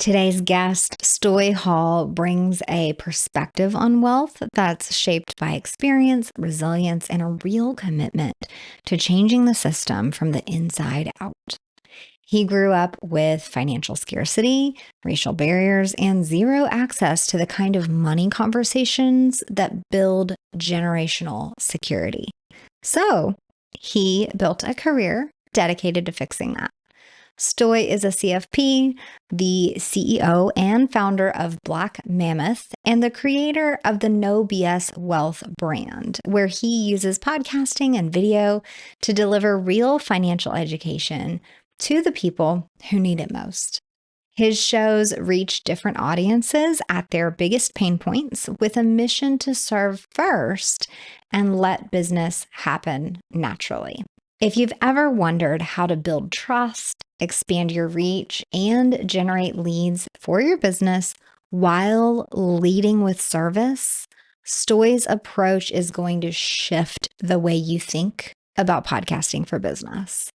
Today's guest, Stoy Hall, brings a perspective on wealth that's shaped by experience, resilience, and a real commitment to changing the system from the inside out. He grew up with financial scarcity, racial barriers, and zero access to the kind of money conversations that build generational security. So he built a career dedicated to fixing that. Stoy is a CFP, the CEO and founder of Black Mammoth, and the creator of the No BS Wealth brand, where he uses podcasting and video to deliver real financial education to the people who need it most. His shows reach different audiences at their biggest pain points with a mission to serve first and let business happen naturally. If you've ever wondered how to build trust, expand your reach, and generate leads for your business while leading with service, Stoy's approach is going to shift the way you think about podcasting for business.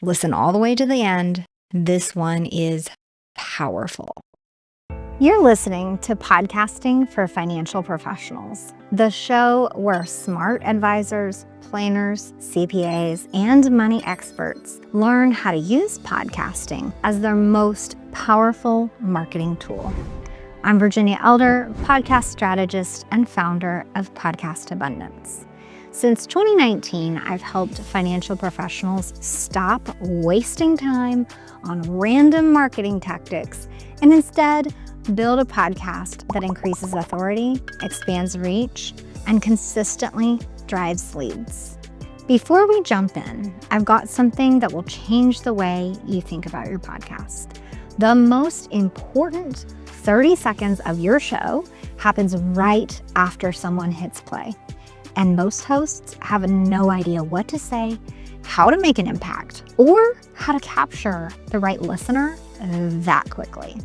Listen all the way to the end. This one is powerful. You're listening to Podcasting for Financial Professionals, the show where smart advisors, planners, CPAs, and money experts learn how to use podcasting as their most powerful marketing tool. I'm Virginia Elder, podcast strategist and founder of Podcast Abundance. Since 2019, I've helped financial professionals stop wasting time on random marketing tactics and instead build a podcast that increases authority, expands reach, and consistently drives leads. Before we jump in, I've got something that will change the way you think about your podcast. The most important 30 seconds of your show happens right after someone hits play. And most hosts have no idea what to say, how to make an impact, or how to capture the right listener that quickly.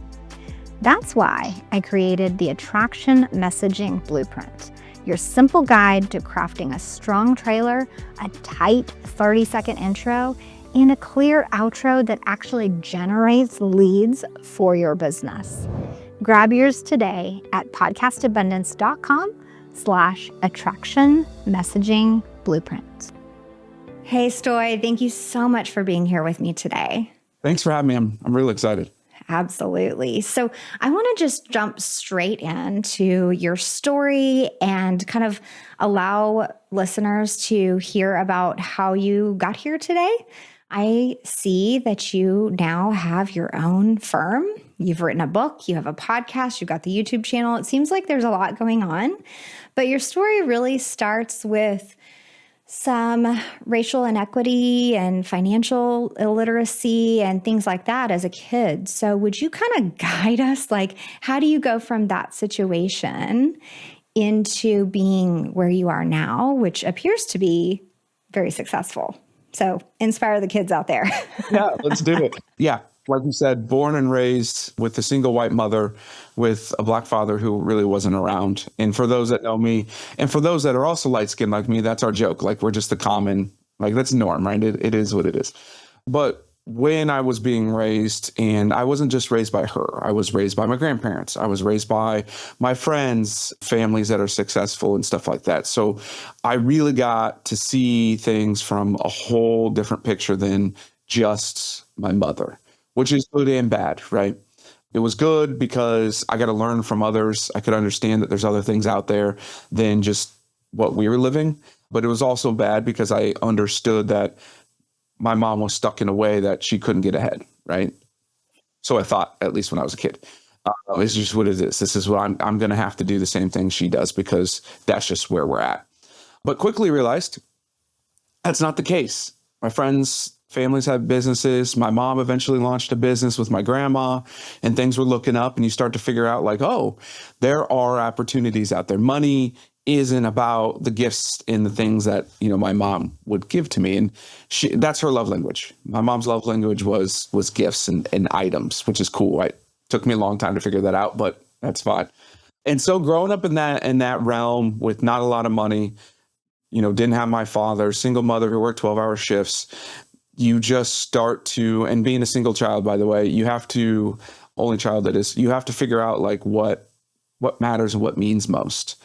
That's why I created the Attraction Messaging Blueprint, your simple guide to crafting a strong trailer, a tight 30-second intro, and a clear outro that actually generates leads for your business. Grab yours today at podcastabundance.com/attraction messaging blueprint. Hey, Stoy, thank you so much for being here with me today. Thanks for having me. I'm really excited. Absolutely. So I want to just jump straight into your story and kind of allow listeners to hear about how you got here today. I see that you now have your own firm. You've written a book, you have a podcast, you've got the YouTube channel. It seems like there's a lot going on, but your story really starts with some racial inequity and financial illiteracy and things like that as a kid. So would you kind of guide us? Like, how do you go from that situation into being where you are now, which appears to be very successful? So inspire the kids out there. Yeah, let's do it. Yeah. Like you said, born and raised with a single white mother with a black father who really wasn't around. And for those that know me, and for those that are also light-skinned like me, that's our joke. Like, we're just the common, like, that's norm, right? It is what it is. But when I was being raised, and I wasn't just raised by her, I was raised by my grandparents. I was raised by my friends, families that are successful and stuff like that. So I really got to see things from a whole different picture than just my mother, which is good and bad, right? It was good because I got to learn from others. I could understand that there's other things out there than just what we were living. But it was also bad because I understood that my mom was stuck in a way that she couldn't get ahead, right? So I thought, at least when I was a kid, it's just what it is. This is what I'm going to have to do the same thing she does because that's just where we're at. But quickly realized that's not the case. My friends, families have businesses. My mom eventually launched a business with my grandma, and things were looking up, and you start to figure out like, oh, there are opportunities out there. Money isn't about the gifts and the things that, my mom would give to me. And that's her love language. My mom's love language was gifts and items, which is cool. It took me a long time to figure that out, but that's fine. And so growing up in that realm with not a lot of money, didn't have my father, single mother who worked 12-hour shifts, you just start to, and being a single child, by the way, you have to only child that is, you have to figure out like what matters and what means most.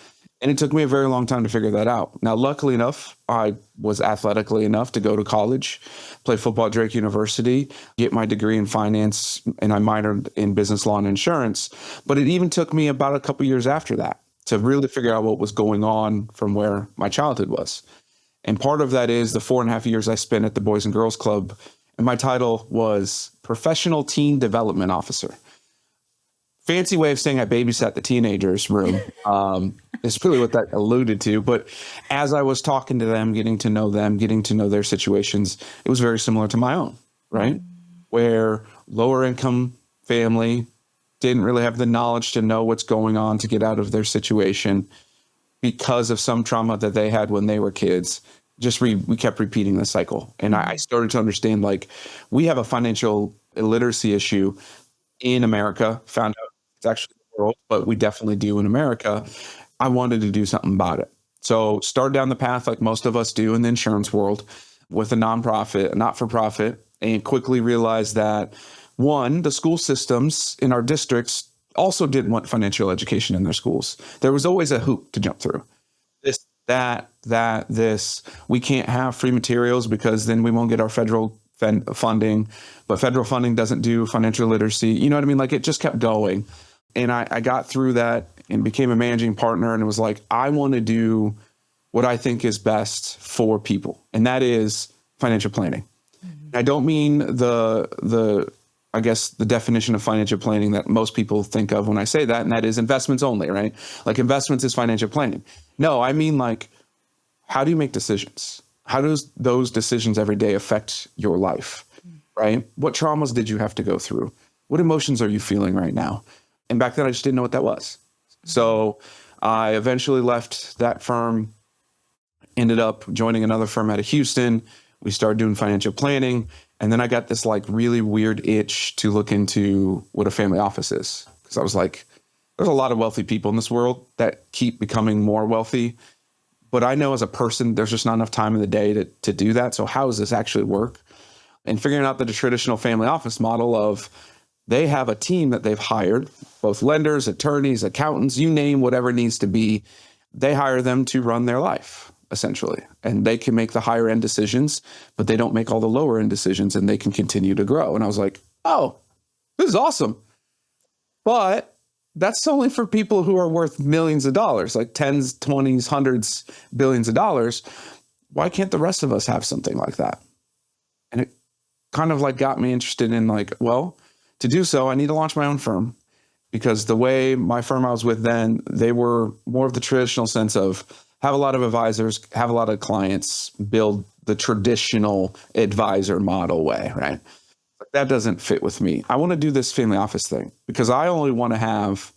And it took me a very long time to figure that out. Now, luckily enough, I was athletically enough to go to college, play football at Drake University, get my degree in finance, and I minored in business law and insurance. But it even took me about a couple years after that to really figure out what was going on from where my childhood was. And part of that is the 4.5 years I spent at the Boys and Girls Club. And my title was Professional Teen Development Officer. Fancy way of saying I babysat the teenagers room. Is really what that alluded to. But as I was talking to them, getting to know them, getting to know their situations, it was very similar to my own, right? Where lower income family didn't really have the knowledge to know what's going on to get out of their situation because of some trauma that they had when they were kids. We kept repeating the cycle. And I started to understand, like, we have a financial illiteracy issue in America. Found out it's actually the world, but we definitely do in America. I wanted to do something about it. So started down the path like most of us do in the insurance world with a nonprofit, a not-for-profit, and quickly realized that, one, the school systems in our districts also didn't want financial education in their schools. There was always a hoop to jump through. This. We can't have free materials because then we won't get our federal funding, but federal funding doesn't do financial literacy. You know what I mean? Like, it just kept going. And I got through that and became a managing partner. And it was like, I want to do what I think is best for people. And that is financial planning. Mm-hmm. I don't mean the definition of financial planning that most people think of when I say that. And that is investments only, right? Like, investments is financial planning. No, I mean, like, how do you make decisions? How does those decisions every day affect your life, right? What traumas did you have to go through? What emotions are you feeling right now? And back then, I just didn't know what that was. So I eventually left that firm, ended up joining another firm out of Houston. We started doing financial planning. And then I got this like really weird itch to look into what a family office is. Because I was like, there's a lot of wealthy people in this world that keep becoming more wealthy. But I know as a person, there's just not enough time in the day to do that. So how does this actually work? And figuring out that the traditional family office model of they have a team that they've hired, both lenders, attorneys, accountants, you name whatever it needs to be. They hire them to run their life, essentially. And they can make the higher end decisions, but they don't make all the lower end decisions, and they can continue to grow. And I was like, oh, this is awesome. But that's only for people who are worth millions of dollars, like tens, 20s, hundreds, billions of dollars. Why can't the rest of us have something like that? And it kind of like got me interested in like, well, to do so, I need to launch my own firm, because the way my firm I was with then, they were more of the traditional sense of have a lot of advisors, have a lot of clients, build the traditional advisor model way, right? That doesn't fit with me. I want to do this family office thing because I only want to have,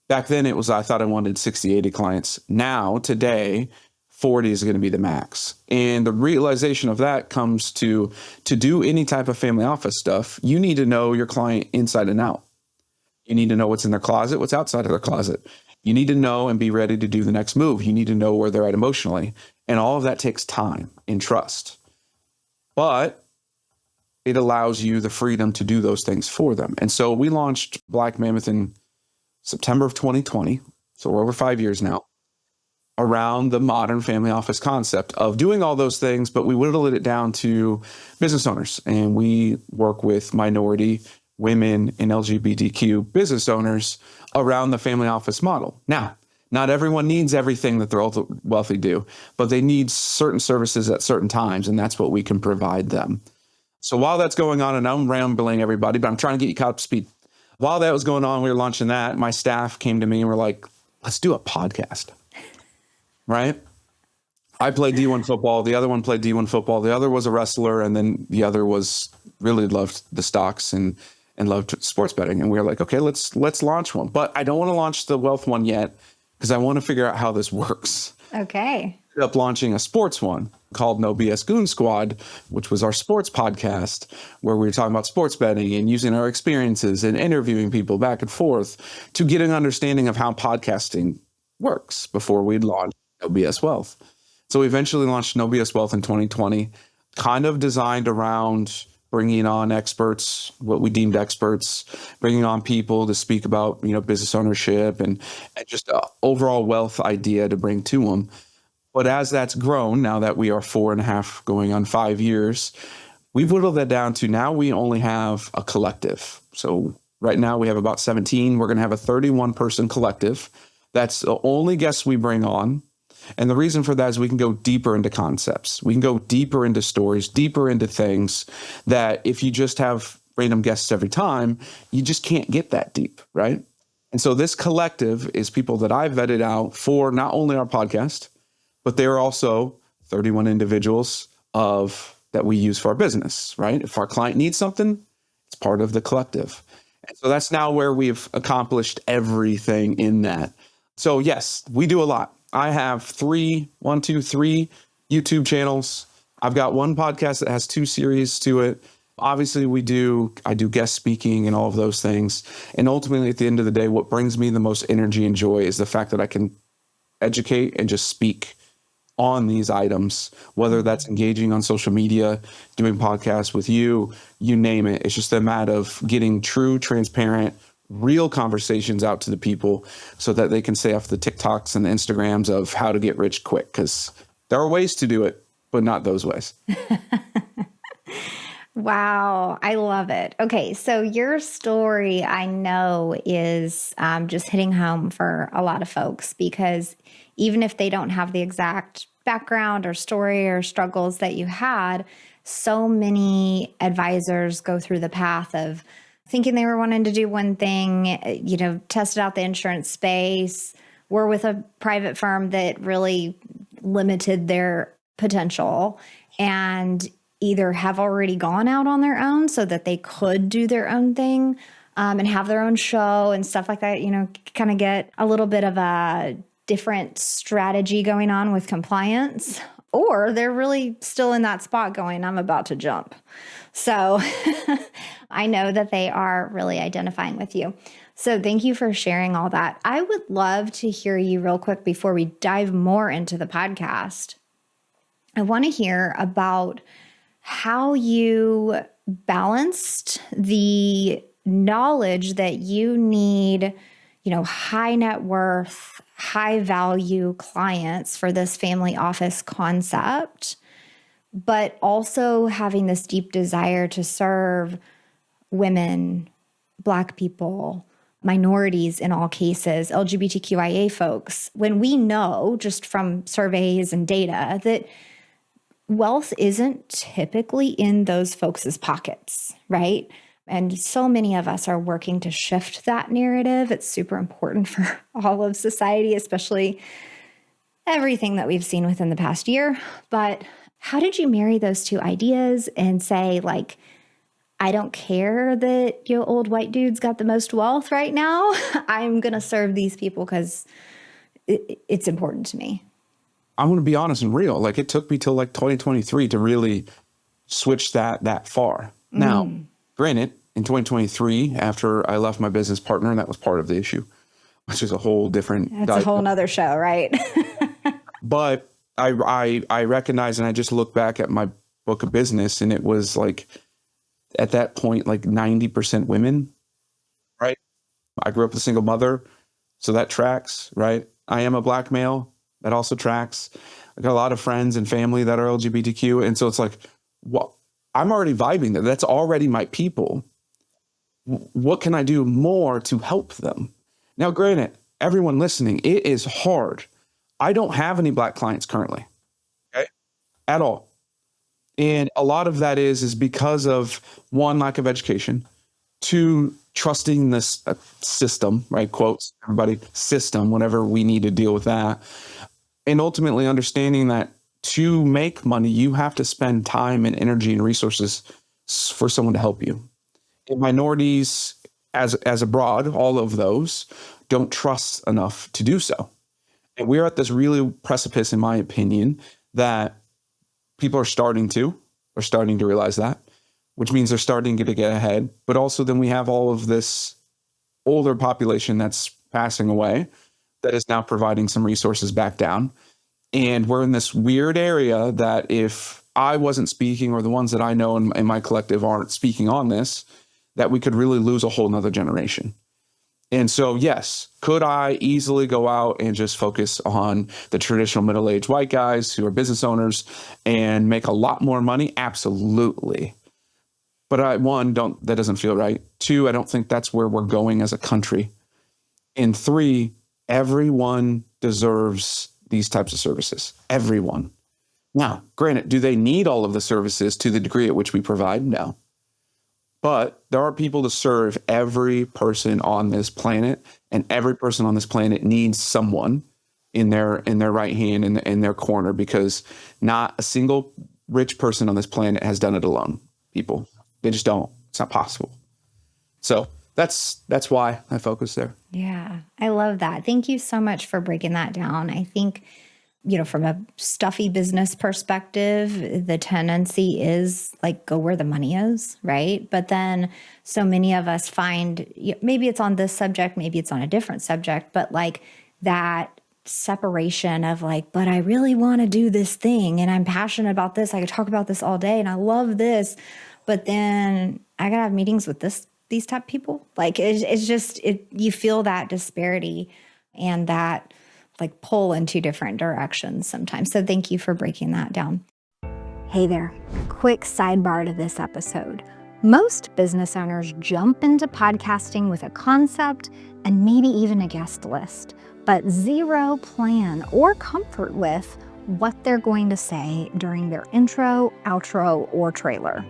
back then it was, I thought I wanted 60, 80 clients. Now, today, 40 is going to be the max. And the realization of that comes to do any type of family office stuff, you need to know your client inside and out. You need to know what's in their closet, what's outside of their closet. You need to know and be ready to do the next move. You need to know where they're at emotionally. And all of that takes time and trust. But it allows you the freedom to do those things for them. And so we launched Black Mammoth in September of 2020. So we're over 5 years now, around the modern family office concept of doing all those things, but we whittled it down to business owners. And we work with minority, women, and LGBTQ business owners around the family office model. Now, not everyone needs everything that the wealthy do, but they need certain services at certain times, and that's what we can provide them. So while that's going on, and I'm rambling everybody, but I'm trying to get you caught up to speed. While that was going on, we were launching that. My staff came to me and were like, let's do a podcast, right? I played D1 football. The other one played D1 football. The other was a wrestler. And then the other was really loved the stocks and loved sports betting. And we were like, okay, let's launch one. But I don't want to launch the wealth one yet because I want to figure out how this works. Okay. Ended up launching a sports one called No BS Goon Squad, which was our sports podcast where we were talking about sports betting and using our experiences and interviewing people back and forth to get an understanding of how podcasting works before we'd launch No BS Wealth. So we eventually launched No BS Wealth in 2020, kind of designed around bringing on experts, what we deemed experts, bringing on people to speak about, business ownership and just an overall wealth idea to bring to them. But as that's grown, now that we are 4.5 going on 5 years, we've whittled that down to now we only have a collective. So right now we have about 17. We're going to have a 31-person collective. That's the only guests we bring on. And the reason for that is we can go deeper into concepts. We can go deeper into stories, deeper into things that if you just have random guests every time, you just can't get that deep, right? And so this collective is people that I've vetted out for not only our podcast, but they're also 31 individuals that we use for our business, right? If our client needs something, it's part of the collective. And so that's now where we've accomplished everything in that. So yes, we do a lot. I have three YouTube channels. I've got one podcast that has 2 series to it. Obviously, I do guest speaking and all of those things. And ultimately, at the end of the day, what brings me the most energy and joy is the fact that I can educate and just speak on these items, whether that's engaging on social media, doing podcasts with you name it. It's just a matter of getting true, transparent, real conversations out to the people so that they can stay off the TikToks and the Instagrams of how to get rich quick, because there are ways to do it, but not those ways. Wow, I love it. Okay, so your story, I know, is just hitting home for a lot of folks, because even if they don't have the exact background or story or struggles that you had, so many advisors go through the path of thinking they were wanting to do one thing, tested out the insurance space, were with a private firm that really limited their potential, and either have already gone out on their own so that they could do their own thing and have their own show and stuff like that, kind of get a little bit of a different strategy going on with compliance, or they're really still in that spot going, I'm about to jump. So I know that they are really identifying with you. So thank you for sharing all that. I would love to hear you real quick before we dive more into the podcast. I want to hear about how you balanced the knowledge that you need, high net worth, high value clients for this family office concept, but also having this deep desire to serve women, Black people, minorities in all cases, LGBTQIA folks, when we know just from surveys and data that wealth isn't typically in those folks' pockets, right? And so many of us are working to shift that narrative. It's super important for all of society, especially everything that we've seen within the past year. But how did you marry those two ideas and say, I don't care that your old white dude's got the most wealth right now. I'm going to serve these people because it's important to me. I'm going to be honest and real. It took me till 2023 to really switch that far. Now, granted, in 2023, after I left my business partner, and that was part of the issue, which is a whole different. That's a whole nother show, right? But I recognize, and I just look back at my book of business, and it was at that point, 90% women, right? I grew up with a single mother, so that tracks, right? I am a Black male. That also tracks. I got a lot of friends and family that are LGBTQ. And so it's I'm already vibing that. That's already my people. What can I do more to help them? Now, granted, everyone listening, it is hard. I don't have any Black clients currently, okay, at all. And a lot of that is because of, one, lack of education, two, trusting this system, right? Quotes, everybody, system, whenever we need to deal with that. And ultimately understanding that to make money, you have to spend time and energy and resources for someone to help you. And minorities, as abroad, all of those don't trust enough to do so. And we're at this really precipice, in my opinion, that people are starting to realize that, which means they're starting to get ahead. But also then we have all of this older population that's passing away that is now providing some resources back down. And we're in this weird area that if I wasn't speaking, or the ones that I know in my collective aren't speaking on this, that we could really lose a whole nother generation. And so, yes, could I easily go out and just focus on the traditional middle-aged white guys who are business owners and make a lot more money? Absolutely. But that doesn't feel right. 2, I don't think that's where we're going as a country. And 3, everyone deserves these types of services. Everyone. Now, granted, do they need all of the services to the degree at which we provide? No. But there are people to serve every person on this planet, and every person on this planet needs someone in their right hand, in their corner, because not a single rich person on this planet has done it alone. People, they just don't. It's not possible. So that's why I focus there. Yeah, I love that. Thank you so much for breaking that down. I think, from a stuffy business perspective, the tendency is like, go where the money is, right? But then so many of us find, maybe it's on this subject, maybe it's on a different subject, but like that separation of like, but I really want to do this thing and I'm passionate about this. I could talk about this all day and I love this, but then I gotta have meetings with these type of people. Like it's just, you feel that disparity and that like pull in 2 different directions sometimes. So thank you for breaking that down. Hey there, quick sidebar to this episode. Most business owners jump into podcasting with a concept and maybe even a guest list, but zero plan or comfort with what they're going to say during their intro, outro, or trailer.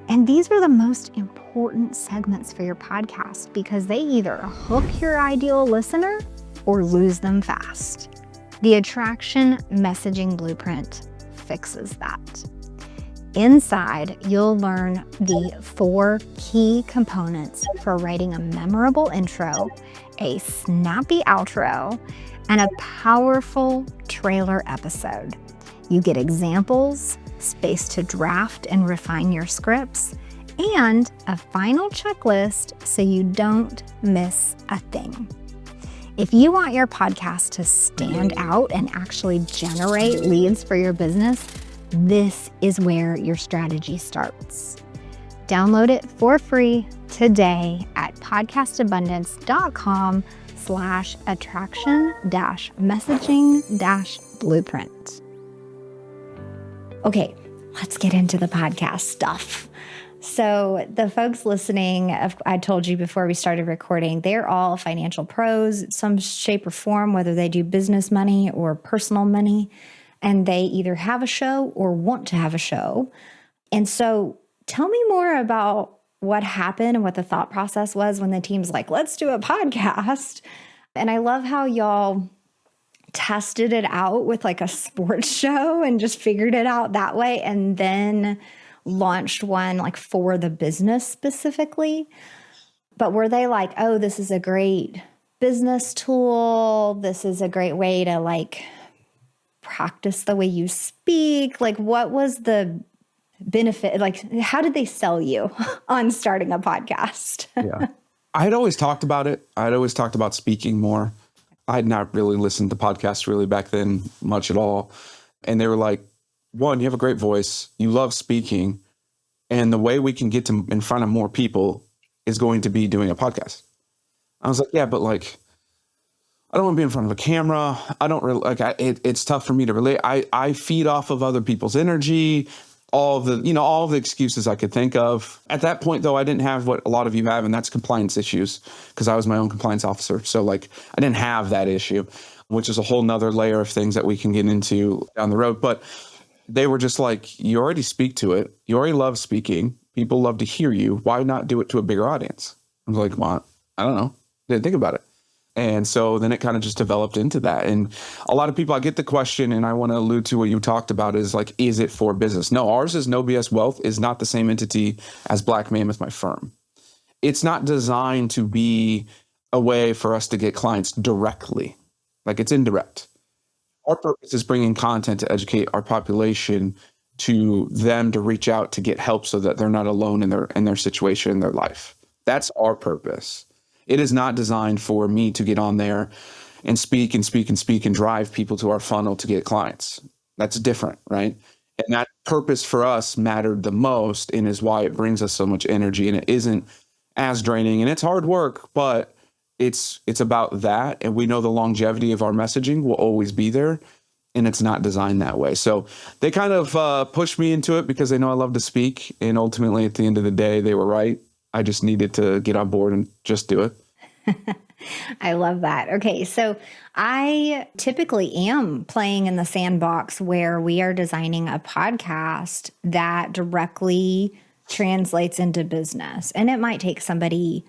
And these are the most important segments for your podcast because they either hook your ideal listener or lose them fast. The Attraction Messaging Blueprint fixes that. Inside, you'll learn the 4 key components for writing a memorable intro, a snappy outro, and a powerful trailer episode. You get examples, space to draft and refine your scripts, and a final checklist so you don't miss a thing. If you want your podcast to stand out and actually generate leads for your business, this is where your strategy starts. Download it for free today at podcastabundance.com/attraction-messaging-blueprint. Okay, let's get into the podcast stuff. So the folks listening, I told you before we started recording, they're all financial pros, some shape or form, whether they do business money or personal money, and they either have a show or want to have a show. And so tell me more about what happened and what the thought process was when the team's like, let's do a podcast. And I love how y'all tested it out with like a sports show and just figured it out that way, and then launched one like for the business specifically. But were they like, oh, this is a great business tool, this is a great way to like practice the way you speak? Like, what was the benefit? Like, how did they sell you on starting a podcast? Yeah. I had always talked about it. I had always talked about speaking more. I had not really listened to podcasts really back then much at all. And they were like, 1, you have a great voice, you love speaking, and the way we can get to in front of more people is going to be doing a podcast. I was like, yeah, but like, I don't want to be in front of a camera. I don't really like, it's tough for me to relate. I feed off of other people's energy, all of the excuses I could think of. At that point though, I didn't have what a lot of you have, and that's compliance issues, because I was my own compliance officer. So like, I didn't have that issue, which is a whole nother layer of things that we can get into down the road. But they were just like, you already speak to it. You already love speaking. People love to hear you. Why not do it to a bigger audience? I was like, well, I don't know. Didn't think about it. And so then it kind of just developed into that. And a lot of people, I get the question, and I want to allude to what you talked about, is like, is it for business? No, ours is No BS Wealth, is not the same entity as Black Mammoth, my firm. It's not designed to be a way for us to get clients directly. Like, it's indirect. Our purpose is bringing content to educate our population, to them to reach out to get help so that they're not alone in their situation, in their life. That's our purpose. It is not designed for me to get on there and speak and speak and speak and drive people to our funnel to get clients. That's different, right? And that purpose for us mattered the most and is why it brings us so much energy. And it isn't as draining, and it's hard work, but it's about that. And we know the longevity of our messaging will always be there, and it's not designed that way. So they kind of pushed me into it because they know I love to speak. And ultimately, at the end of the day, they were right. I just needed to get on board and just do it. I love that. Okay, so I typically am playing in the sandbox where we are designing a podcast that directly translates into business. And it might take somebody,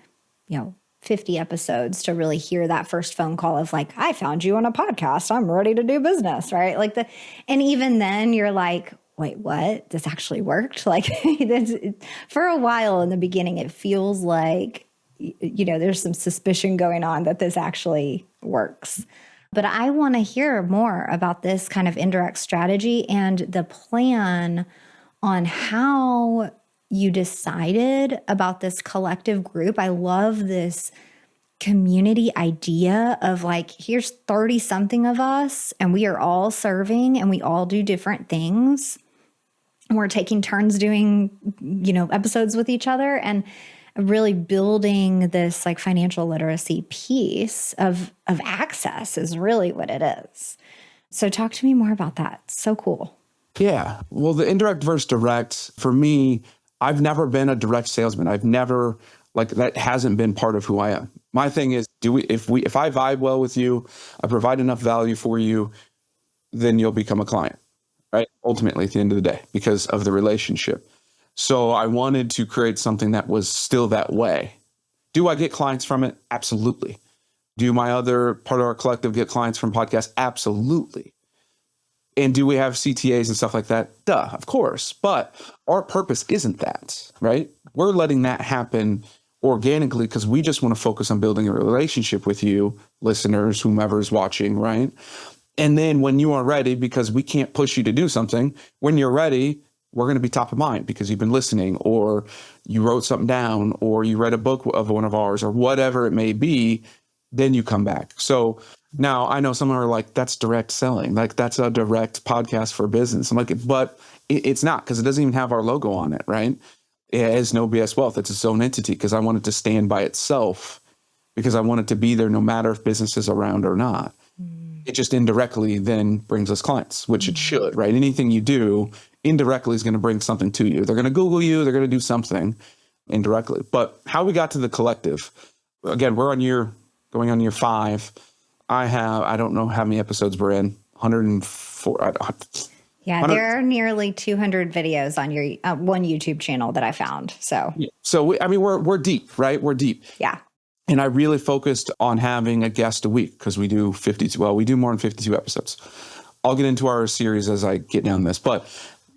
50 episodes to really hear that first phone call of like, I found you on a podcast. I'm ready to do business, right? And even then you're like, wait, what? This actually worked? Like for a while in the beginning, it feels like, there's some suspicion going on that this actually works. But I want to hear more about this kind of indirect strategy and the plan on how you decided about this collective group. I love this community idea of like, here's 30 something of us and we are all serving and we all do different things. We're taking turns doing, episodes with each other and really building this like financial literacy piece of access is really what it is. So talk to me more about that. So cool. Yeah. Well, the indirect versus direct, for me, I've never been a direct salesman. I've never, that hasn't been part of who I am. My thing is, if I vibe well with you, I provide enough value for you, then you'll become a client, right? Ultimately, at the end of the day, because of the relationship. So I wanted to create something that was still that way. Do I get clients from it? Absolutely. Do my other part of our collective get clients from podcasts? Absolutely. And do we have CTAs and stuff like that? Duh, of course. But our purpose isn't that, right? We're letting that happen organically because we just want to focus on building a relationship with you, listeners, whomever's watching, right? And then when you are ready, because we can't push you to do something, when you're ready, we're going to be top of mind because you've been listening or you wrote something down or you read a book of one of ours or whatever it may be, then you come back. So now I know some are like, that's direct selling. Like that's a direct podcast for business. I'm like, but it's not because it doesn't even have our logo on it, right? It has no BS Wealth. It's its own entity because I want it to stand by itself because I want it to be there no matter if business is around or not. It just indirectly then brings us clients, which it should, right? Anything you do indirectly is going to bring something to you. They're going to Google you. They're going to do something indirectly. But how we got to the collective, again, we're going on year 5. I don't know how many episodes we're in, 104. Yeah, there are nearly 200 videos on your one YouTube channel that I found. So, we're deep, right? We're deep. Yeah. And I really focused on having a guest a week because we do 52. Well, we do more than 52 episodes. I'll get into our series as I get down this, but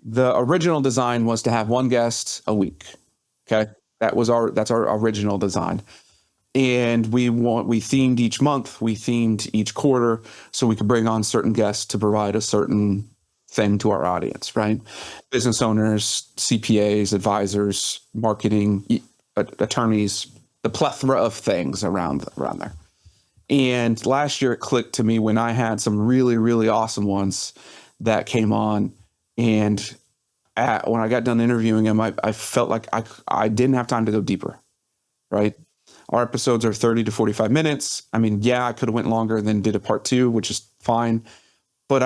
the original design was to have one guest a week. Okay. That's our original design. And we themed each month, we themed each quarter so we could bring on certain guests to provide a certain thing to our audience, right? Business owners, CPAs, advisors, marketing, attorneys, the plethora of things around there. And last year it clicked to me when I had some really, really awesome ones that came on. And when I got done interviewing them, I felt like I didn't have time to go deeper, right? Our episodes are 30 to 45 minutes. I mean, yeah, I could have went longer and then did a part 2, which is fine. But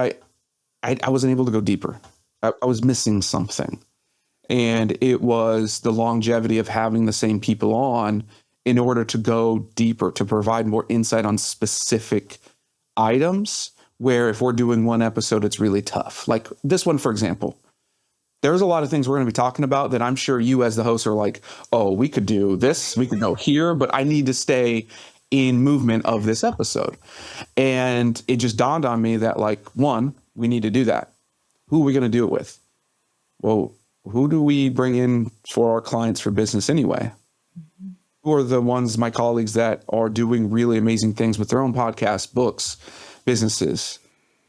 I wasn't able to go deeper. I was missing something. And it was the longevity of having the same people on in order to go deeper, to provide more insight on specific items, where if we're doing one episode, it's really tough. Like this one, for example, there's a lot of things we're going to be talking about that I'm sure you as the host are like, oh, we could do this, we could go here, but I need to stay in movement of this episode. And it just dawned on me that one, we need to do that. Who are we going to do it with? Well, who do we bring in for our clients for business anyway? Mm-hmm. Who are the ones, my colleagues, that are doing really amazing things with their own podcasts, books, businesses?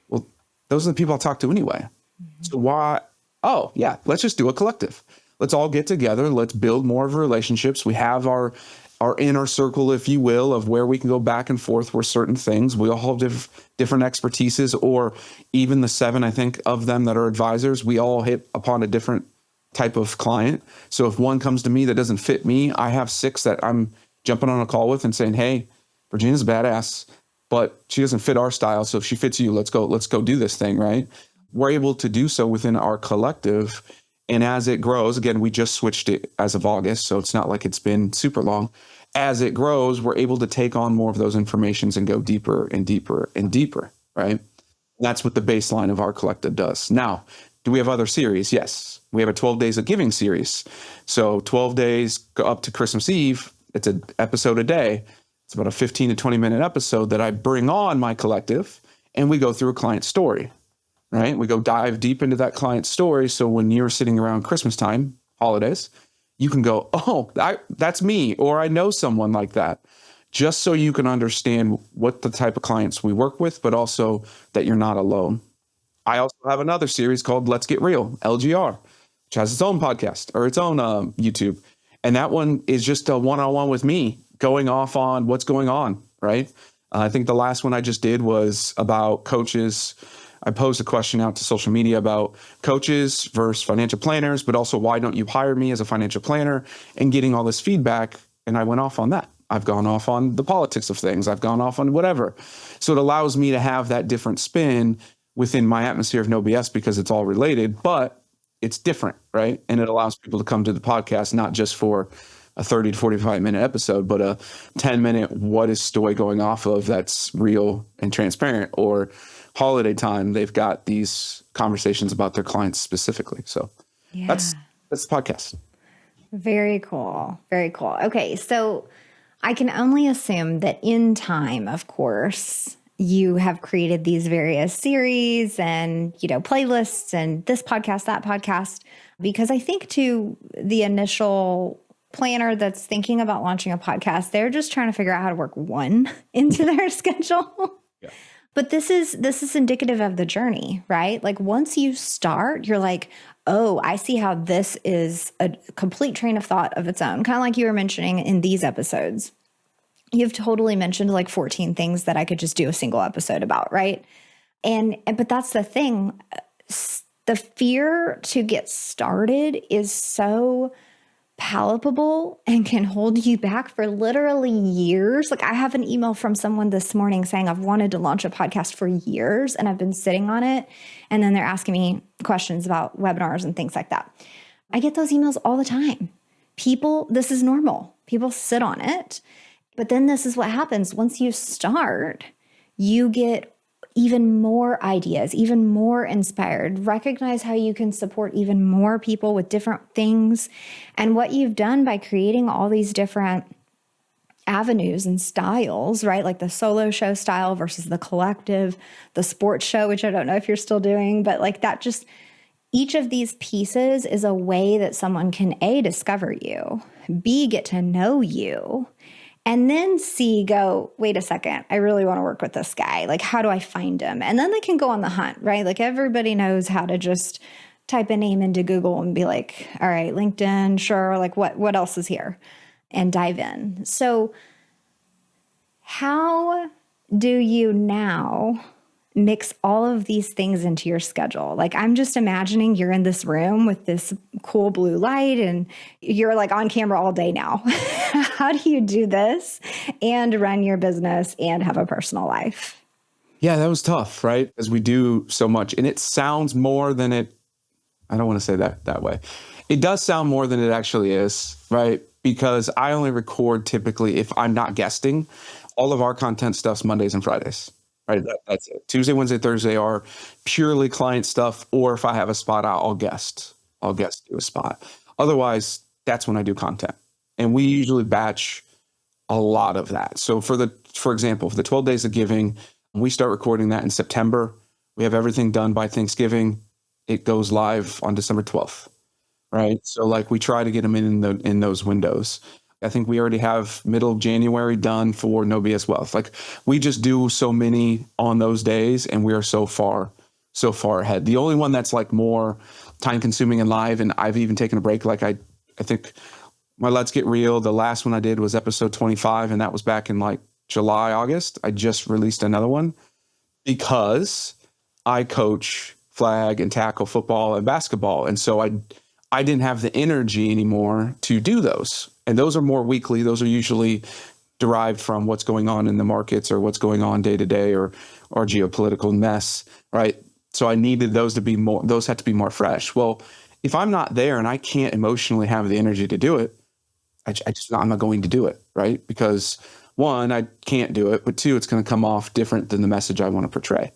Well, those are the people I'll talk to anyway. Mm-hmm. So why? Oh, yeah, let's just do a collective. Let's all get together. Let's build more of relationships. We have our our inner circle, if you will, of where we can go back and forth with certain things. We all have different expertises, or even the 7, I think, of them that are advisors, we all hit upon a different type of client. So if one comes to me that doesn't fit me, I have 6 that I'm jumping on a call with and saying, hey, Virginia's badass, but she doesn't fit our style. So if she fits you, let's go do this thing, right? We're able to do so within our collective. And as it grows, again, we just switched it as of August, so it's not like it's been super long. As it grows, we're able to take on more of those informations and go deeper and deeper and deeper, right? That's what the baseline of our collective does. Now, do we have other series? Yes. We have a 12 Days of Giving series. So 12 days go up to Christmas Eve. It's an episode a day. It's about a 15 to 20 minute episode that I bring on my collective, and we go through a client story. Right? We go dive deep into that client's story. So when you're sitting around Christmas time, holidays, you can go, oh, that's me, or I know someone like that, just so you can understand what the type of clients we work with, but also that you're not alone. I also have another series called Let's Get Real, LGR, which has its own podcast or its own YouTube. And that one is just a one-on-one with me going off on what's going on, right? I think the last one I just did was about coaches. I posed a question out to social media about coaches versus financial planners, but also why don't you hire me as a financial planner, and getting all this feedback. And I went off on that. I've gone off on the politics of things. I've gone off on whatever. So it allows me to have that different spin within my atmosphere of no BS, because it's all related, but it's different, right? And it allows people to come to the podcast, not just for a 30 to 45-minute episode, but a 10-minute, what is Stoy going off of that's real and transparent, or holiday time, they've got these conversations about their clients specifically. So that's the podcast. Very cool. Very cool. Okay. So I can only assume that in time, of course, you have created these various series and, playlists and this podcast, that podcast, because I think to the initial planner that's thinking about launching a podcast, they're just trying to figure out how to work one into their schedule. Yeah. But this is indicative of the journey, right? Like once you start, you're like, oh, I see how this is a complete train of thought of its own. Kind of like you were mentioning in these episodes. You've totally mentioned like 14 things that I could just do a single episode about, right? But that's the thing. The fear to get started is so palpable and can hold you back for literally years. Like I have an email from someone this morning saying I've wanted to launch a podcast for years and I've been sitting on it. And then they're asking me questions about webinars and things like that. I get those emails all the time. This is normal. People sit on it. But then this is what happens. Once you start, you get even more ideas, even more inspired, recognize how you can support even more people with different things. And what you've done by creating all these different avenues and styles, right? Like the solo show style versus the collective, the sports show, which I don't know if you're still doing, but like that just, each of these pieces is a way that someone can A, discover you, B, get to know you, and then C, go, wait a second, I really want to work with this guy. Like, how do I find him? And then they can go on the hunt, right? Like everybody knows how to just type a name into Google and be like, all right, LinkedIn, sure. Like what else is here? And dive in. So how do you now mix all of these things into your schedule? Like I'm just imagining you're in this room with this cool blue light and you're like on camera all day now. How do you do this and run your business and have a personal life? Yeah, that was tough, right? As we do so much. And it sounds more than I don't want to say that way. It does sound more than it actually is, right? Because I only record typically if I'm not guesting. All of our content stuff's Mondays and Fridays. Right, that's it. Tuesday, Wednesday, Thursday are purely client stuff, or if I have a spot, I'll guest do a spot. Otherwise, that's when I do content, and we usually batch a lot of that. So for example, for the 12 Days of Giving, we start recording that in September. We have everything done by Thanksgiving. It goes live on December 12th, right? So like we try to get them in those windows. I think we already have middle of January done for No BS Wealth. Like we just do so many on those days and we are so far ahead. The only one that's like more time consuming and live, and I've even taken a break. Like I think My Let's Get Real, the last one I did was episode 25, and that was back in like July, August. I just released another one because I coach flag and tackle football and basketball. And so I didn't have the energy anymore to do those. And those are more weekly. Those are usually derived from what's going on in the markets or what's going on day to day or geopolitical mess, right? So I needed those to be more, those had to be more fresh. Well, if I'm not there and I can't emotionally have the energy to do it, I'm not going to do it, right? Because one, I can't do it, but two, it's going to come off different than the message I want to portray.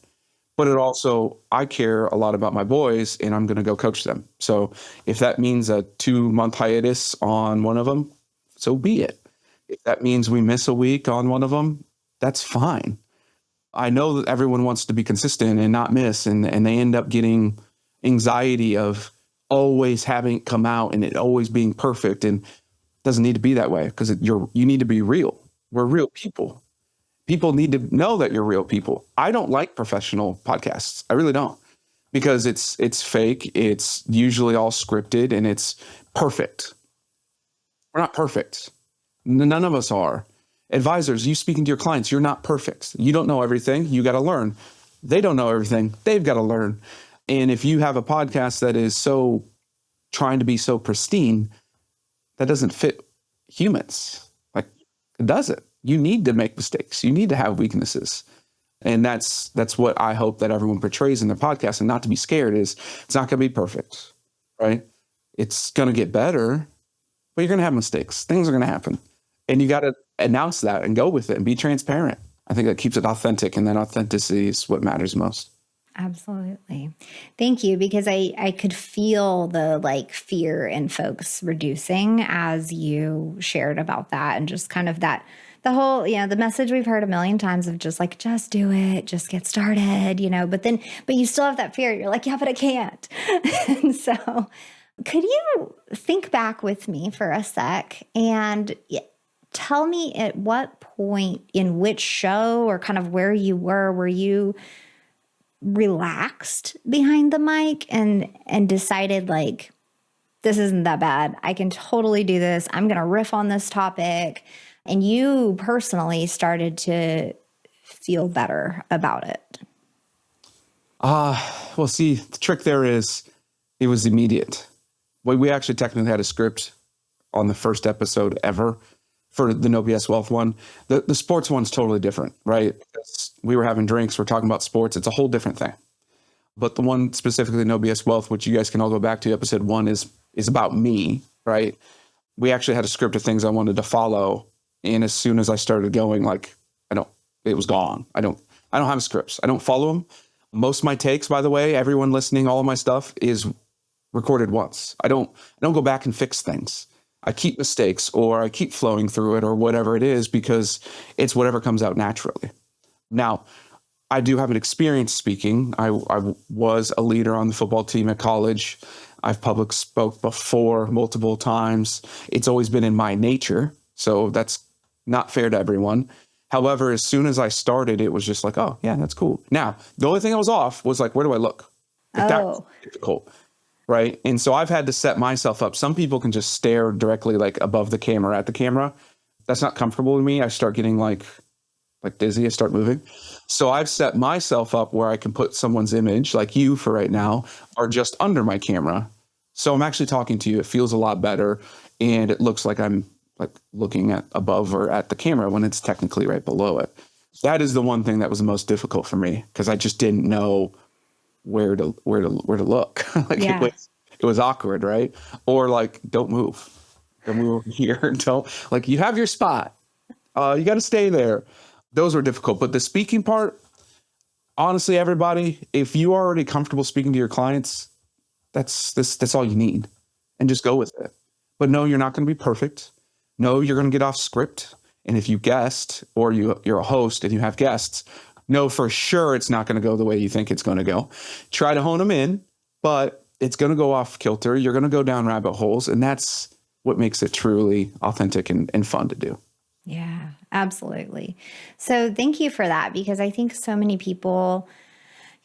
But it also, I care a lot about my boys and I'm going to go coach them. So if that means a 2-month hiatus on one of them, so be it. If that means we miss a week on one of them, that's fine. I know that everyone wants to be consistent and not miss, and they end up getting anxiety of always having it come out and it always being perfect. And it doesn't need to be that way because you need to be real. We're real people. People need to know that you're real people. I don't like professional podcasts. I really don't, because it's fake. It's usually all scripted and it's perfect. We're not perfect. None of us are. Advisors, you speaking to your clients, you're not perfect. You don't know everything. You got to learn. They don't know everything. They've got to learn. And if you have a podcast that is so trying to be so pristine, that doesn't fit humans. Like, it doesn't. You need to make mistakes. You need to have weaknesses. And that's what I hope that everyone portrays in their podcast, and not to be scared is it's not going to be perfect, right? It's going to get better, but you're going to have mistakes. Things are going to happen. And you got to announce that and go with it and be transparent. I think that keeps it authentic, and then authenticity is what matters most. Absolutely. Thank you, because I could feel the like fear in folks reducing as you shared about that, and just kind of that, the whole, the message we've heard a million times of just like, just do it, just get started, but you still have that fear. You're like, yeah, but I can't. And so could you think back with me for a sec and tell me at what point in which show or kind of where you were you relaxed behind the mic and decided like, this isn't that bad. I can totally do this. I'm going to riff on this topic. And you personally started to feel better about it. Well, see, the trick there is it was immediate. We actually technically had a script on the first episode ever for the No BS Wealth one. The sports one's totally different, right? We were having drinks, we're talking about sports. It's a whole different thing. But the one specifically, No BS Wealth, which you guys can all go back to, episode 1 is about me, right? We actually had a script of things I wanted to follow. And as soon as I started going, like, it was gone. I don't have scripts. I don't follow them. Most of my takes, by the way, everyone listening, all of my stuff is recorded once. I don't go back and fix things. I keep mistakes or I keep flowing through it or whatever it is, because it's whatever comes out naturally. Now, I do have an experience speaking. I was a leader on the football team at college. I've public spoke before multiple times. It's always been in my nature. So that's not fair to everyone. However, as soon as I started, it was just like, oh, yeah, that's cool. Now, the only thing I was off was like, where do I look? That was difficult, right? And so I've had to set myself up. Some people can just stare directly like above the camera at the camera. That's not comfortable to me. I start getting like dizzy. I start moving. So I've set myself up where I can put someone's image, like you for right now, or just under my camera. So I'm actually talking to you. It feels a lot better. And it looks like I'm like looking at above or at the camera when it's technically right below it. That is the one thing that was the most difficult for me, because I just didn't know where to look. Like it was awkward, right? Or like, don't move over here. Don't, like, you have your spot. You got to stay there. Those were difficult. But the speaking part, honestly, everybody, if you are already comfortable speaking to your clients, that's all you need, and just go with it. But no, you're not going to be perfect. No, you're going to get off script. And if you guest or you're a host and you have guests, know for sure it's not going to go the way you think it's going to go. Try to hone them in, but it's going to go off kilter. You're going to go down rabbit holes. And that's what makes it truly authentic and fun to do. Yeah, absolutely. So thank you for that, because I think so many people,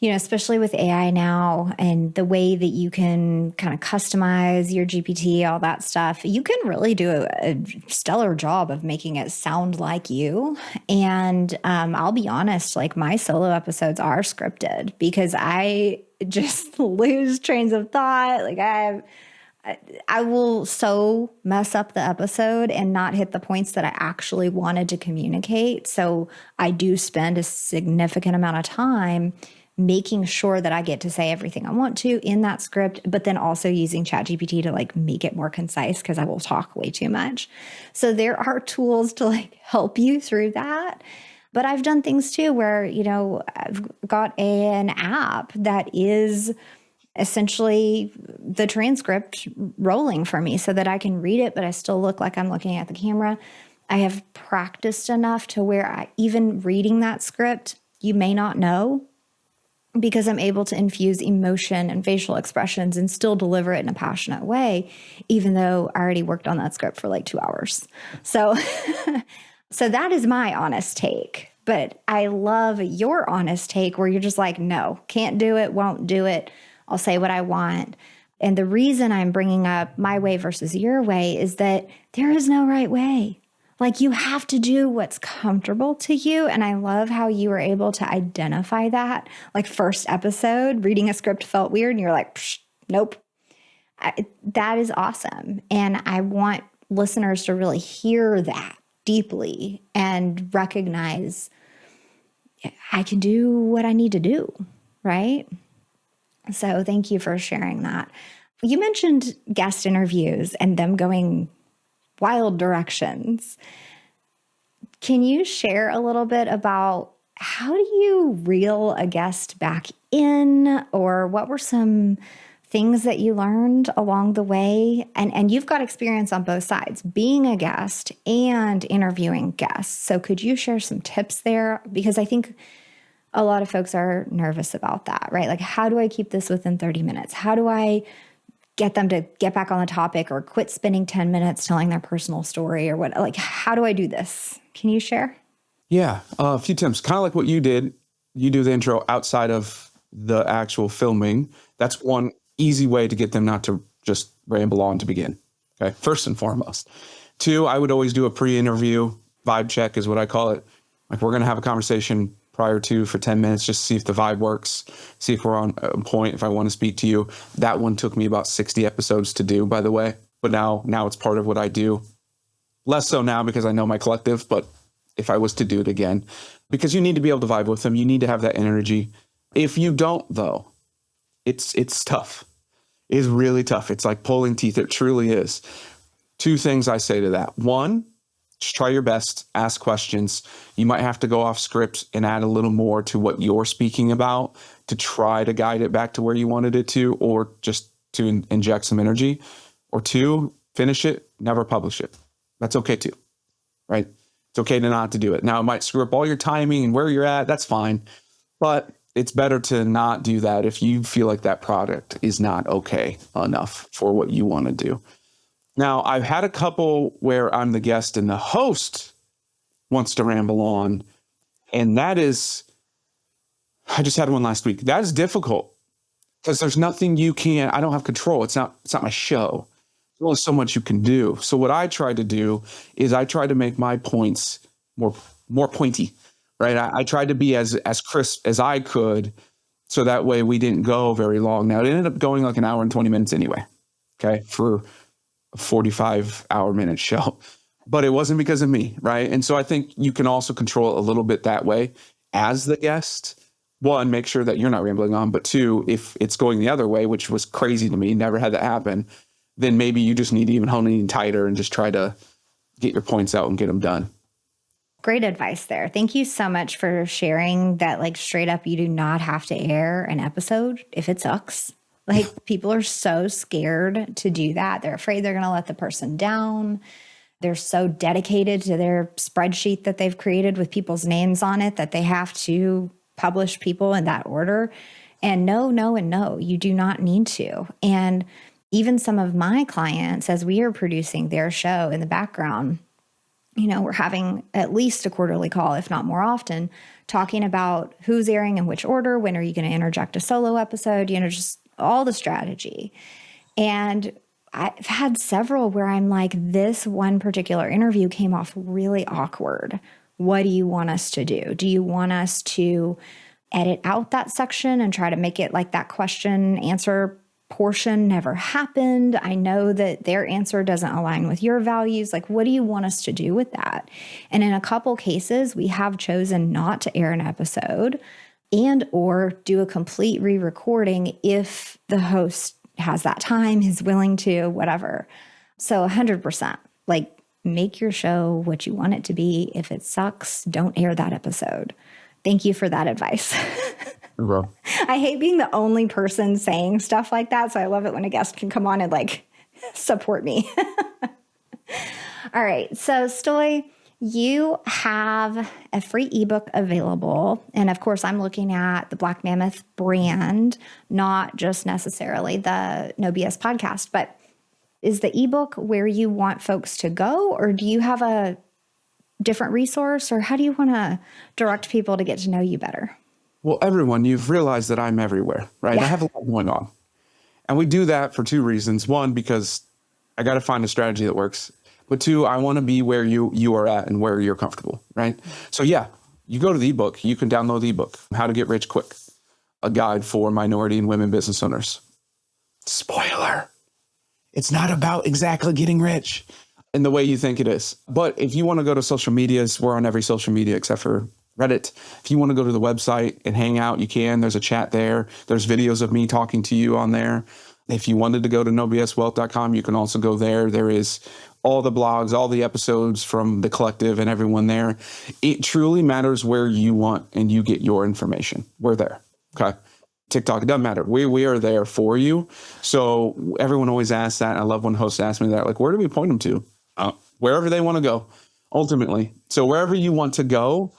especially with AI now and the way that you can kind of customize your GPT, all that stuff, you can really do a stellar job of making it sound like you. And I'll be honest, like my solo episodes are scripted because I just lose trains of thought. Like I will so mess up the episode and not hit the points that I actually wanted to communicate. So I do spend a significant amount of time making sure that I get to say everything I want to in that script, but then also using ChatGPT to like make it more concise because I will talk way too much. So there are tools to like help you through that. But I've done things too where, I've got an app that is essentially the transcript rolling for me so that I can read it, but I still look like I'm looking at the camera. I have practiced enough to where even reading that script, you may not know because I'm able to infuse emotion and facial expressions and still deliver it in a passionate way, even though I already worked on that script for like 2 hours. So, so that is my honest take. But I love your honest take where you're just like, no, can't do it, won't do it. I'll say what I want. And the reason I'm bringing up my way versus your way is that there is no right way. Like you have to do what's comfortable to you. And I love how you were able to identify that. Like first episode, reading a script felt weird and you're like, nope. That is awesome. And I want listeners to really hear that deeply and recognize I can do what I need to do, right? So thank you for sharing that. You mentioned guest interviews and them going wild directions. Can you share a little bit about how do you reel a guest back in, or what were some things that you learned along the way? And you've got experience on both sides, being a guest and interviewing guests. So could you share some tips there? Because I think a lot of folks are nervous about that, right? Like, how do I keep this within 30 minutes? How do I get them to get back on the topic or quit spending 10 minutes telling their personal story or what? Like, how do I do this? Can you share? Yeah, a few tips. Kind of like what you did. You do the intro outside of the actual filming. That's one easy way to get them not to just ramble on to begin. Okay, first and foremost. Two, I would always do a pre-interview vibe check is what I call it. Like we're going to have a conversation prior to for 10 minutes, just to see if the vibe works, see if we're on point, if I want to speak to you. That one took me about 60 episodes to do, by the way. But now it's part of what I do. Less so now because I know my collective, but if I was to do it again, because you need to be able to vibe with them. You need to have that energy. If you don't, though, it's tough. It's really tough. It's like pulling teeth. It truly is. Two things I say to that. One, just try your best, ask questions. You might have to go off script and add a little more to what you're speaking about to try to guide it back to where you wanted it to, or just to inject some energy. Or two, finish it, never publish it. That's okay too, right? It's okay to not to do it. Now, it might screw up all your timing and where you're at. That's fine. But it's better to not do that if you feel like that product is not okay enough for what you want to do. Now, I've had a couple where I'm the guest and the host wants to ramble on. And that is, I just had one last week. That is difficult because there's nothing I don't have control. It's not my show. There's only so much you can do. So what I try to do is I try to make my points more pointy, right? I tried to be as crisp as I could. So that way we didn't go very long. Now it ended up going like an hour and 20 minutes anyway. Okay. For 45-hour-minute show, but it wasn't because of me, right? And so I think you can also control it a little bit that way as the guest. One, make sure that you're not rambling on, but two, if it's going the other way, which was crazy to me, never had that happen, then maybe you just need to even hone in tighter and just try to get your points out and get them done. Great advice there. Thank you so much for sharing that. Like straight up, you do not have to air an episode if it sucks. Like people are so scared to do that. They're afraid they're going to let the person down. They're so dedicated to their spreadsheet that they've created with people's names on it that they have to publish people in that order. And no, you do not need to. And even some of my clients, as we are producing their show in the background, we're having at least a quarterly call, if not more often, talking about who's airing in which order, when are you going to interject a solo episode, just all the strategy. And I've had several where I'm like, this one particular interview came off really awkward. What do you want us to do? Do you want us to edit out that section and try to make it like that question answer portion never happened? I know that their answer doesn't align with your values. Like, what do you want us to do with that? And in a couple cases, we have chosen not to air an episode and or do a complete re-recording if the host has that time, is willing to, whatever. So 100%, like, make your show what you want it to be. If it sucks, don't air that episode. Thank you for that advice. Bro. I hate being the only person saying stuff like that. So I love it when a guest can come on and like support me. All right. So Stoy, you have a free ebook available. And of course, I'm looking at the Black Mammoth brand, not just necessarily the No BS podcast, but is the ebook where you want folks to go, or do you have a different resource, or how do you want to direct people to get to know you better? Well, everyone, you've realized that I'm everywhere, right? Yeah. I have a lot going on. And we do that for two reasons. One, because I got to find a strategy that works. But two, I want to be where you are at and where you're comfortable, right? So yeah, you go to the ebook, you can download the ebook, How to Get Rich Quick, a guide for minority and women business owners. Spoiler, it's not about exactly getting rich in the way you think it is. But if you want to go to social medias, we're on every social media except for Reddit. If you want to go to the website and hang out, you can. There's a chat there. There's videos of me talking to you on there. If you wanted to go to nobswealth.com, you can also go there. There is all the blogs, all the episodes from the collective and everyone there. It truly matters where you want and you get your information. We're there. Okay. TikTok, it doesn't matter. We are there for you. So everyone always asks that. I love when hosts ask me that, like, where do we point them to? Wherever they want to go, ultimately. So wherever you want to go,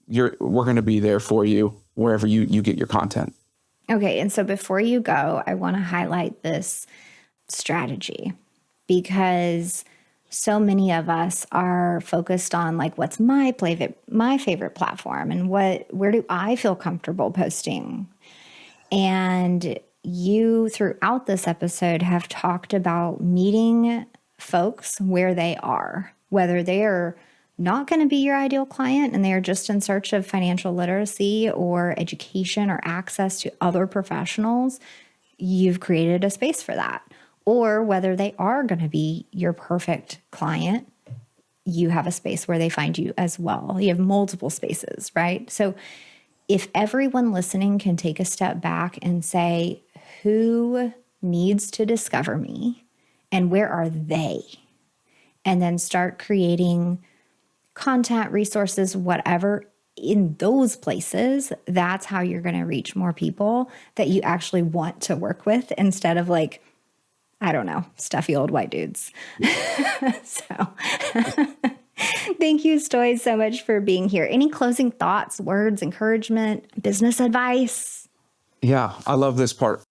we're going to be there for you, wherever you get your content. Okay. And so before you go, I want to highlight this strategy, because so many of us are focused on like, what's my favorite platform, and where do I feel comfortable posting? And you throughout this episode have talked about meeting folks where they are, whether they are not going to be your ideal client and they are just in search of financial literacy or education or access to other professionals. You've created a space for that. Or whether they are going to be your perfect client, you have a space where they find you as well. You have multiple spaces, right? So if everyone listening can take a step back and say, who needs to discover me and where are they? And then start creating content, resources, whatever in those places, that's how you're going to reach more people that you actually want to work with, instead of like, I don't know, stuffy old white dudes. So thank you, Stoy, so much for being here. Any closing thoughts, words, encouragement, business advice? Yeah, I love this part.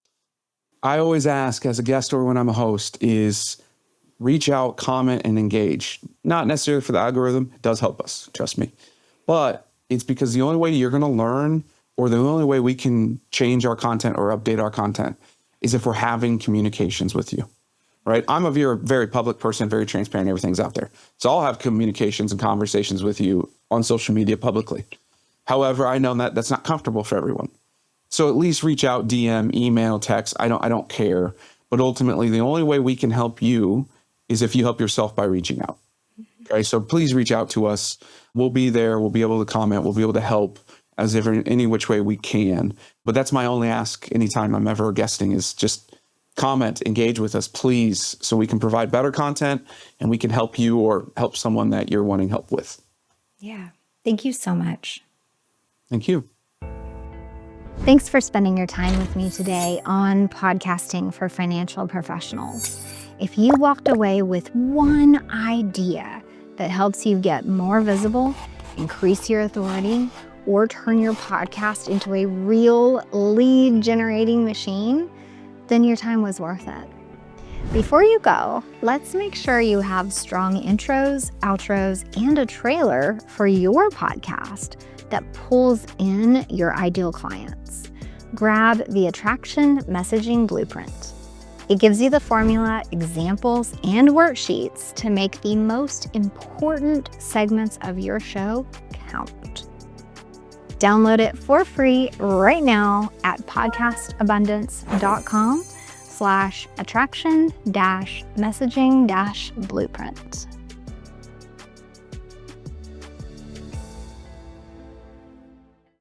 I always ask as a guest or when I'm a host is reach out, comment, and engage. Not necessarily for the algorithm. It does help us, trust me. But it's because the only way you're going to learn, or the only way we can change our content or update our content, is if we're having communications with you, right? I'm a very public person, very transparent. Everything's out there. So I'll have communications and conversations with you on social media publicly. However, I know that that's not comfortable for everyone. So at least reach out, DM, email, text. I don't care. But ultimately, the only way we can help you is if you help yourself by reaching out. Okay, so please reach out to us. We'll be there. We'll be able to comment. We'll be able to help as if in any which way we can. But that's my only ask anytime I'm ever guesting, is just comment, engage with us, please, so we can provide better content and we can help you or help someone that you're wanting help with. Yeah. Thank you so much. Thank you. Thanks for spending your time with me today on Podcasting for Financial Professionals. If you walked away with one idea that helps you get more visible, increase your authority, or turn your podcast into a real lead generating machine, then your time was worth it. Before you go, let's make sure you have strong intros, outros, and a trailer for your podcast that pulls in your ideal clients. Grab the Attraction Messaging Blueprint. It gives you the formula, examples, and worksheets to make the most important segments of your show count. Download it for free right now at podcastabundance.com/attraction-messaging-blueprint.